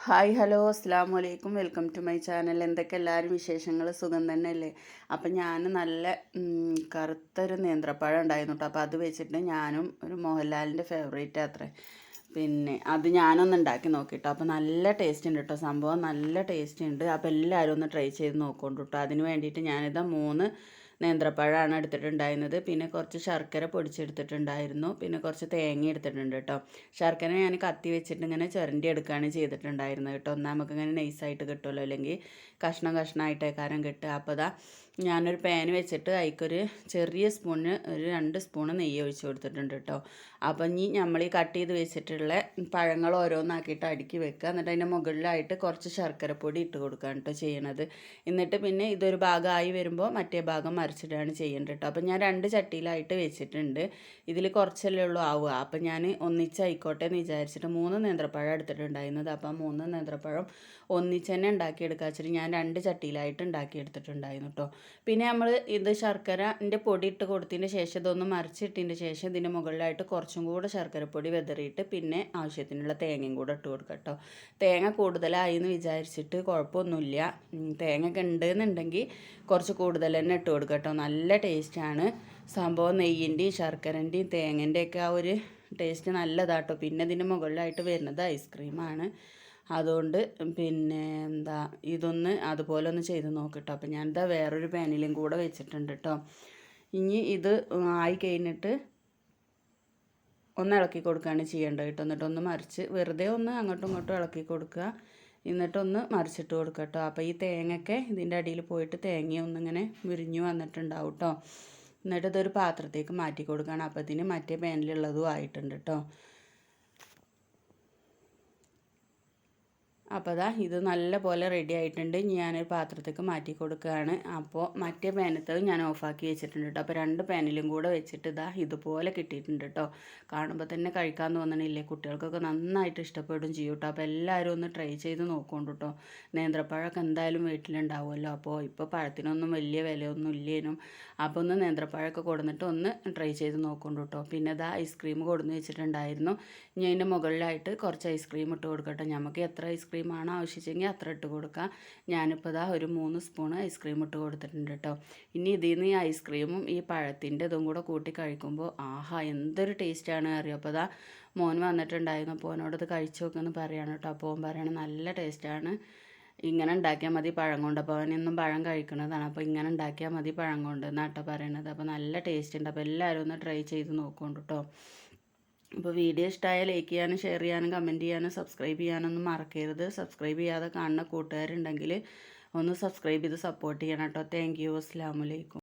Hi hello അസ്സാം വലൈക്കും welcome to my channel. എന്തൊക്കെ എല്ലാവരും വിശേഷങ്ങൾ? സുഖം തന്നെയല്ലേ? അപ്പം ഞാൻ നല്ല കറുത്തൊരു നേന്ത്രപ്പഴം ഉണ്ടായിരുന്നു കേട്ടോ. അപ്പോൾ അത് വെച്ചിട്ട് ഞാനും ഒരു മോഹൻലാലിൻ്റെ ഫേവറേറ്റ് അത്രേ, പിന്നെ അത് ഞാനൊന്ന് ഉണ്ടാക്കി നോക്കിട്ടോ. അപ്പോൾ നല്ല ടേസ്റ്റ് ഉണ്ട് കേട്ടോ, സംഭവം നല്ല ടേസ്റ്റ് ഉണ്ട്. അപ്പോൾ എല്ലാവരും ഒന്ന് ട്രൈ ചെയ്ത് നോക്കോണ്ട് കേട്ടോ. അതിന് വേണ്ടിയിട്ട് ഞാനിതാ 3 നേന്ത്രപ്പഴമാണ് എടുത്തിട്ടുണ്ടായിരുന്നത്. പിന്നെ കുറച്ച് ശർക്കര പൊടിച്ചെടുത്തിട്ടുണ്ടായിരുന്നു. പിന്നെ കുറച്ച് തേങ്ങ എടുത്തിട്ടുണ്ട് കേട്ടോ. ശർക്കര ഞാൻ കത്തി വെച്ചിട്ട് ഇങ്ങനെ ചിരണ്ടി എടുക്കുകയാണ് ചെയ്തിട്ടുണ്ടായിരുന്നത് കേട്ടോ. ഒന്നാൽ നമുക്കിങ്ങനെ നൈസായിട്ട് കിട്ടുമല്ലോ, അല്ലെങ്കിൽ കഷ്ണം കഷ്ണമായിട്ടേക്കാരം കിട്ടുക. അപ്പോൾ ഇതാ ഞാനൊരു പാൻ വെച്ചിട്ട് അതിക്കൊരു ചെറിയ സ്പൂണിന് ഒരു 2 സ്പൂണ് നെയ്യ് ഒഴിച്ച് കൊടുത്തിട്ടുണ്ട് കേട്ടോ. അപ്പം ഇനി നമ്മൾ ഈ കട്ട് ചെയ്ത് വെച്ചിട്ടുള്ള പഴങ്ങൾ ഓരോന്നാക്കിയിട്ട് അടുക്കി വെക്കുക. എന്നിട്ട് അതിൻ്റെ മുകളിലായിട്ട് കുറച്ച് ശർക്കരപ്പൊടി ഇട്ട് കൊടുക്കുകയാണ് കേട്ടോ ചെയ്യണത്. എന്നിട്ട് പിന്നെ ഇതൊരു ഭാഗമായി വരുമ്പോൾ മറ്റേ ഭാഗം മറിച്ചിട്ടാണ് ചെയ്യേണ്ടത് കേട്ടോ. അപ്പം ഞാൻ 2 ചട്ടിയിലായിട്ട് വെച്ചിട്ടുണ്ട്. ഇതിൽ കുറച്ചല്ലേ ഉള്ളൂ ആവുക. അപ്പം ഞാൻ ഒന്നിച്ചായിക്കോട്ടെ എന്ന് വിചാരിച്ചിട്ട് 3 നേന്ത്രപ്പഴം എടുത്തിട്ടുണ്ടായിരുന്നത്. അപ്പം 3 നേന്ത്രപ്പഴം ഒന്നിച്ച് തന്നെ ഉണ്ടാക്കിയെടുക്കുക വെച്ചിട്ട് ഞാൻ 2 ചട്ടിയിലായിട്ട് ഉണ്ടാക്കിയെടുത്തിട്ടുണ്ടായിരുന്നു കേട്ടോ. പിന്നെ നമ്മൾ ഇത് ശർക്കരൻ്റെ പൊടി ഇട്ട് കൊടുത്തതിന് ശേഷം ഇതൊന്ന് മറിച്ചിട്ടതിന് ശേഷം ഇതിൻ്റെ മുകളിലായിട്ട് കുറച്ചും കൂടെ ശർക്കരപ്പൊടി വെതറിയിട്ട് പിന്നെ ആവശ്യത്തിനുള്ള തേങ്ങയും കൂടെ ഇട്ട് കൊടുക്കുക കേട്ടോ. തേങ്ങ കൂടുതലായി എന്ന് വിചാരിച്ചിട്ട് കുഴപ്പമൊന്നുമില്ല. തേങ്ങയൊക്കെ ഉണ്ടെന്നുണ്ടെങ്കിൽ കുറച്ച് കൂടുതൽ തന്നെ ഇട്ട് കൊടുക്കുക കേട്ടോ. നല്ല ടേസ്റ്റാണ് സംഭവം. നെയ്യിൻ്റെയും ശർക്കരൻ്റെയും തേങ്ങൻ്റെയൊക്കെ ആ ഒരു ടേസ്റ്റ് നല്ലതാട്ടോ. പിന്നെ ഇതിൻ്റെ മുകളിലായിട്ട് വരുന്നത് ഐസ്ക്രീമാണ്. അതുകൊണ്ട് പിന്നെ എന്താ ഇതൊന്ന് അതുപോലെ ഒന്ന് ചെയ്ത് നോക്കട്ടോ. അപ്പം ഞാനിതാ വേറൊരു പാനിലും കൂടെ വെച്ചിട്ടുണ്ട് കേട്ടോ. ഇനി ഇത് ആയി കഴിഞ്ഞിട്ട് ഒന്ന് ഇളക്കി കൊടുക്കുകയാണ് ചെയ്യേണ്ടത് കേട്ടോ. എന്നിട്ടൊന്ന് മറിച്ച് വെറുതെ ഒന്ന് അങ്ങോട്ടും ഇങ്ങോട്ടും ഇളക്കി കൊടുക്കുക. എന്നിട്ടൊന്ന് മറിച്ചിട്ട് കൊടുക്കുക കേട്ടോ. അപ്പോൾ ഈ തേങ്ങയൊക്കെ ഇതിൻ്റെ അടിയിൽ പോയിട്ട് തേങ്ങയൊന്നിങ്ങനെ മുരിഞ്ഞു വന്നിട്ടുണ്ടാവും കേട്ടോ. എന്നിട്ട് ഇതൊരു പാത്രത്തേക്ക് മാറ്റി കൊടുക്കുകയാണ്. അപ്പോൾ ഇതിന് മറ്റേ പാനിലുള്ളതും ആയിട്ടുണ്ട് കേട്ടോ. അപ്പോൾ അതാ ഇത് നല്ല പോലെ റെഡി ആയിട്ടുണ്ട്. ഞാനൊരു പാത്രത്തേക്ക് മാറ്റി കൊടുക്കുകയാണ്. അപ്പോൾ മറ്റേ പാനത്തത് ഞാൻ ഓഫാക്കി വെച്ചിട്ടുണ്ട് കേട്ടോ. അപ്പോൾ 2 പാനിലും കൂടെ വെച്ചിട്ട് ഇതാ ഇതുപോലെ കിട്ടിയിട്ടുണ്ട് കേട്ടോ. കാണുമ്പോൾ തന്നെ കഴിക്കാൻ തോന്നണില്ലേ? കുട്ടികൾക്കൊക്കെ നന്നായിട്ട് ഇഷ്ടപ്പെടും ചെയ്യും കേട്ടോ. അപ്പോൾ എല്ലാവരും ഒന്ന് ട്രൈ ചെയ്ത് നോക്കുകൊണ്ട് കേട്ടോ. നേന്ത്രപ്പഴമൊക്കെ എന്തായാലും വീട്ടിലുണ്ടാവുമല്ലോ. അപ്പോൾ ഇപ്പോൾ പഴത്തിനൊന്നും വലിയ വിലയൊന്നും ഇല്ലേനും. അപ്പോൾ ഒന്ന് നേന്ത്രപ്പഴമൊക്കെ കൊടുന്നിട്ട് ഒന്ന് ട്രൈ ചെയ്ത് നോക്കുകൊണ്ട് കേട്ടോ. പിന്നെ ഇതാ ഐസ്ക്രീം കൊടുന്ന് വെച്ചിട്ടുണ്ടായിരുന്നു. ഇനി അതിൻ്റെ മുകളിലായിട്ട് കുറച്ച് ഐസ്ക്രീം ഇട്ട് കൊടുക്കട്ടെ. നമുക്ക് എത്ര ഐസ്ക്രീമാണ് ആവശ്യിച്ചെങ്കിൽ അത്ര ഇട്ട് കൊടുക്കാം. ഞാനിപ്പോൾ ഇതാ ഒരു 3 സ്പൂൺ ഐസ്ക്രീം ഇട്ട് കൊടുത്തിട്ടുണ്ട് കേട്ടോ. ഇനി ഇതിൽ നിന്ന് ഈ ഐസ്ക്രീമും ഈ പഴത്തിൻ്റെ ഇതും കൂടെ കൂട്ടി കഴിക്കുമ്പോൾ ആഹാ എന്തൊരു ടേസ്റ്റാണ് അറിയാം. അപ്പോൾ ഇതാ മോൻ വന്നിട്ടുണ്ടായിരുന്നു. അപ്പോൾ അവനോട് ഇത് കഴിച്ച് നോക്കുമെന്ന് പറയാണ് കേട്ടോ. അപ്പോൾ അവൻ പറയണം നല്ല ടേസ്റ്റാണ്, ഇങ്ങനെ ഉണ്ടാക്കിയാൽ മതി പഴം കൊണ്ട്. അപ്പോൾ അവനെന്നും പഴം കഴിക്കുന്നതാണ്. അപ്പോൾ ഇങ്ങനെ ഉണ്ടാക്കിയാൽ മതി പഴം കൊണ്ട് എന്നാട്ടോ പറയണത്. അപ്പോൾ നല്ല ടേസ്റ്റ് ഉണ്ട്. അപ്പോൾ എല്ലാവരും ഒന്ന് ട്രൈ ചെയ്ത് നോക്കുന്നുണ്ട് കേട്ടോ. അപ്പോൾ വീഡിയോ ഇഷ്ടമായാൽ ലൈക്ക് ചെയ്യാനും ഷെയർ ചെയ്യാനും കമൻറ്റ് ചെയ്യാനും സബ്സ്ക്രൈബ് ചെയ്യാനൊന്നും മറക്കരുത്. സബ്സ്ക്രൈബ് ചെയ്യാതെ കാണുന്ന കൂട്ടുകാരുണ്ടെങ്കിൽ ഒന്ന് സബ്സ്ക്രൈബ് ചെയ്ത് സപ്പോർട്ട് ചെയ്യണം കേട്ടോ. Thank you. അസ്സലാമു അലൈക്കും.